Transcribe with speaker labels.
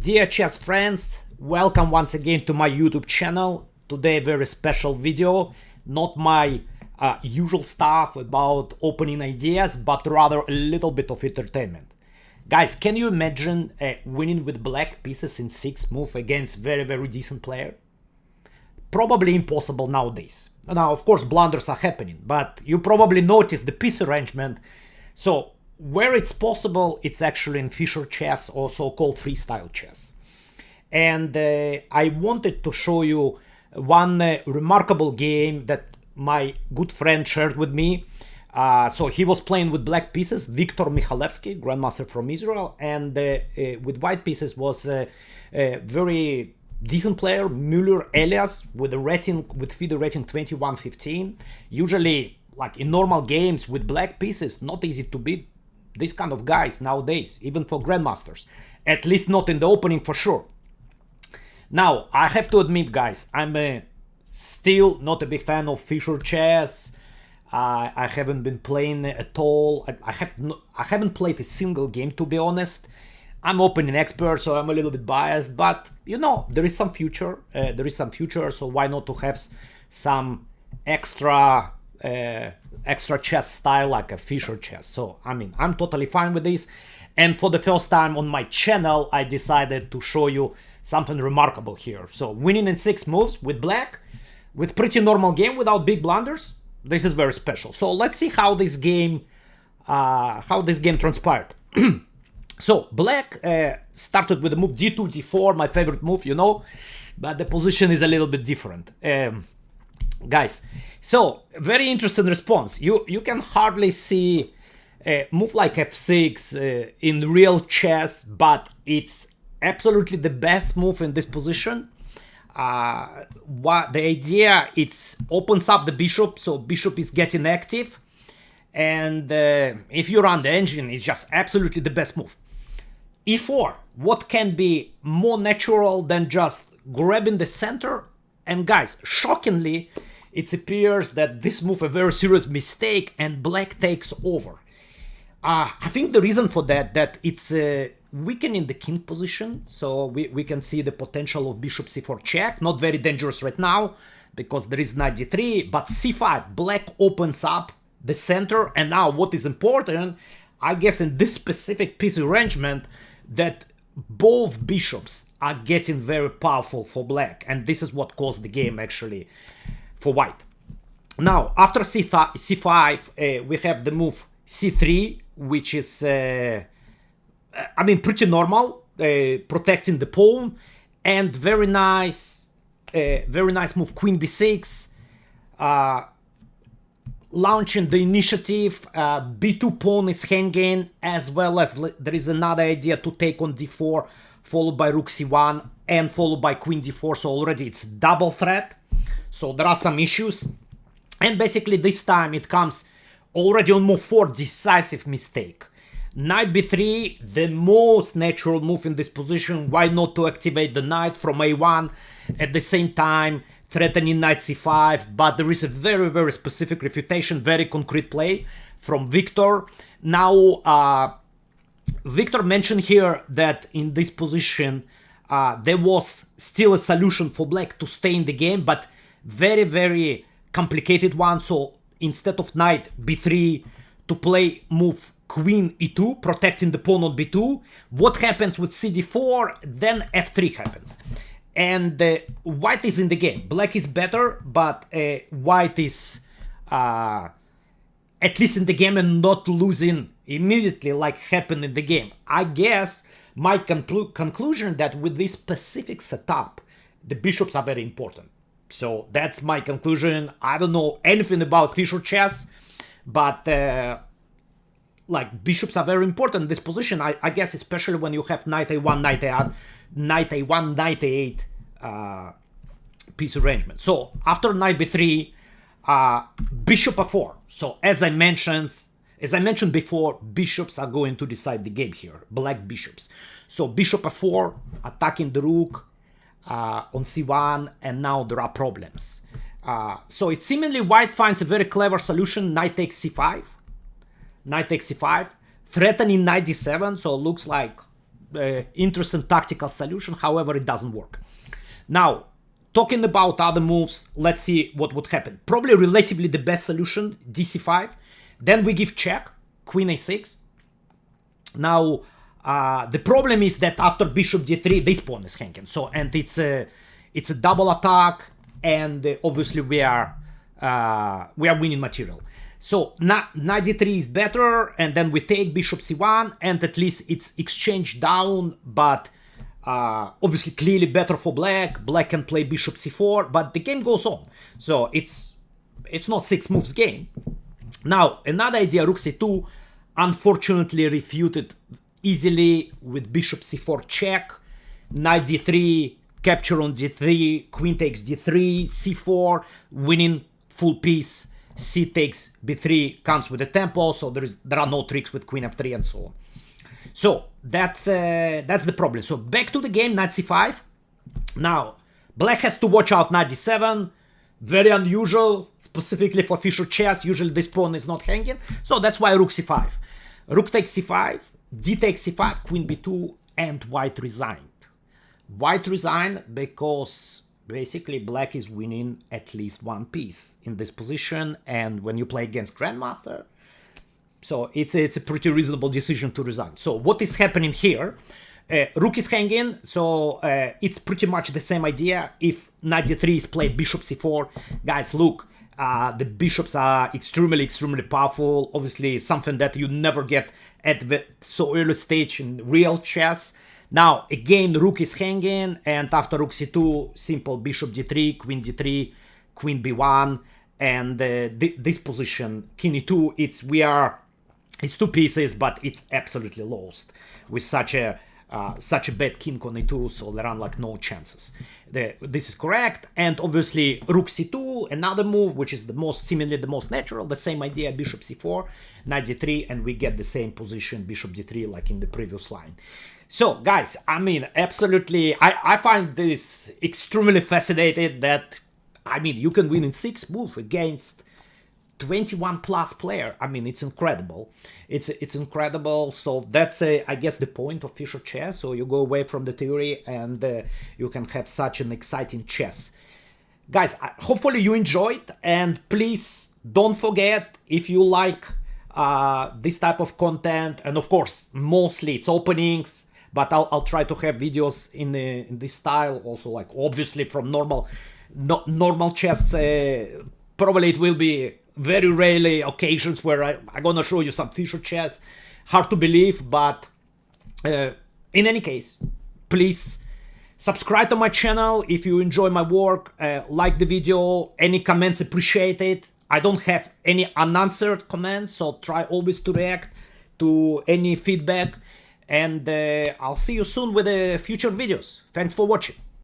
Speaker 1: Dear chess friends, welcome once again to my YouTube channel. Today very special video, not my usual stuff about opening ideas, but rather a little bit of entertainment. Guys, can you imagine winning with black pieces in 6 move against very decent player? Probably impossible nowadays. Now, of course, blunders are happening, but you probably noticed the piece arrangement. So where it's possible, it's actually in Fischer chess or so-called freestyle chess. And I wanted to show you one remarkable game that my good friend shared with me. So he was playing with black pieces, Viktor Mikhalevski, Grandmaster from Israel, and with white pieces was a very decent player, Mueller alias, with a rating, with FIDE rating 21-15. Usually, like in normal games with black pieces, not easy to beat these kind of guys nowadays, even for grandmasters. At least not in the opening for sure. Now, I have to admit, guys, I'm still not a big fan of Fischer chess. I haven't been playing at all. I haven't played a single game, to be honest. I'm opening expert, so I'm a little bit biased, but you know, there is some future. So why not to have some extra chess style like a Fischer chess? So I mean, I'm totally fine with this. And for the first time on my channel, I decided to show you something remarkable here. So winning in 6 moves with black, with pretty normal game without big blunders. This is very special. So let's see how this game transpired. So black started with the move d2, d4, my favorite move, you know, but the position is a little bit different. Guys, so very interesting response. You can hardly see a move like f6 in real chess, but it's absolutely the best move in this position. What the idea, it opens up the bishop, so bishop is getting active, and if you run the engine, it's just absolutely the best move. e4, what can be more natural than just grabbing the center? And guys, shockingly, it appears that this move a very serious mistake and black takes over. I think the reason for that it's weakening the king position, so we can see the potential of bishop c4 check, not very dangerous right now because there is knight d3, but c5, black opens up the center, and now what is important, I guess in this specific piece arrangement, that both bishops are getting very powerful for black, and this is what caused the game actually for white. Now, after c5, we have the move c3, which is, I mean, pretty normal, protecting the pawn, and very nice move, queen b6, launching the initiative. b2 pawn is hanging, as well as there is another idea to take on d4, followed by rook c1, and followed by queen d4, so already it's double threat. So there are some issues, and basically this time it comes already on move 4, decisive mistake. Knight b3, the most natural move in this position. Why not to activate the knight from a1 at the same time threatening knight c5, but there is a very specific refutation, very concrete play from Viktor. Now, Viktor mentioned here that in this position there was still a solution for black to stay in the game, but very complicated one. So instead of knight b3, to play move queen e2, protecting the pawn on b2. What happens with cd4? Then f3 happens. And white is in the game. Black is better, but white is at least in the game and not losing immediately like happened in the game. I guess my conclusion that with this specific setup, the bishops are very important. So that's my conclusion. I don't know anything about Fischer chess, but like bishops are very important in this position. I guess especially when you have knight a1, knight a1, knight a8 piece arrangement. So after knight b3, bishop a4. So as I mentioned before, bishops are going to decide the game here. Black bishops. So bishop a4, attacking the rook on c1, and now there are problems. So it seemingly white finds a very clever solution. Knight takes c5. Knight takes c5, threatening knight d7, so it looks like interesting tactical solution. However, it doesn't work. Now, talking about other moves, let's see what would happen. Probably relatively the best solution, dc5. Then we give check, queen a6. Now, the problem is that after bishop d3, this pawn is hanging. So, and it's a double attack, and obviously we are winning material. So knight d3 is better, and then we take bishop c1, and at least it's exchanged down, but obviously clearly better for black. Black can play bishop c4, but the game goes on. So it's not 6 moves game. Now, another idea, rook c2, unfortunately refuted easily with bishop c4 check, knight d3, capture on d3, queen takes d3, c4, winning full piece, c takes b3, comes with a tempo, so there are no tricks with queen f3 and so on. So that's the problem. So back to the game, knight c5. Now, black has to watch out knight d7, very unusual, specifically for Fischer chess. Usually this pawn is not hanging, so that's why rook c5. Rook takes c5, d takes c5, queen b2, and white resigned. White resigned because basically black is winning at least one piece in this position, and when you play against Grandmaster, so it's a pretty reasonable decision to resign. So what is happening here? Rook is hanging, so it's pretty much the same idea. If knight d3 is played, bishop c4, guys, look, the bishops are extremely powerful. Obviously something that you never get at the so early stage in real chess. Now again, rook is hanging, and after rook c2, simple bishop d3, queen b1, and this position, king e2, it's 2 pieces, but it's absolutely lost with such a bad king on e2, so there are like no chances. This is correct, and obviously rook c2, another move, which is seemingly the most natural, the same idea, bishop c4, knight d3, and we get the same position, bishop d3, like in the previous line. So guys, I mean, absolutely, I find this extremely fascinating that, I mean, you can win in 6 moves against 21 plus player. I mean, it's incredible. It's incredible. So that's I guess the point of Fischer chess. So you go away from the theory and you can have such an exciting chess. Guys, hopefully you enjoyed, and please don't forget, if you like this type of content, and of course mostly it's openings, but I'll try to have videos in this style also, like obviously from normal chess. Probably it will be very rarely occasions where I'm gonna show you some Fischer chess. Hard to believe, but in any case, please subscribe to my channel if you enjoy my work. Like the video, any comments appreciated. I don't have any unanswered comments, so try always to react to any feedback. And I'll see you soon with future videos. Thanks for watching.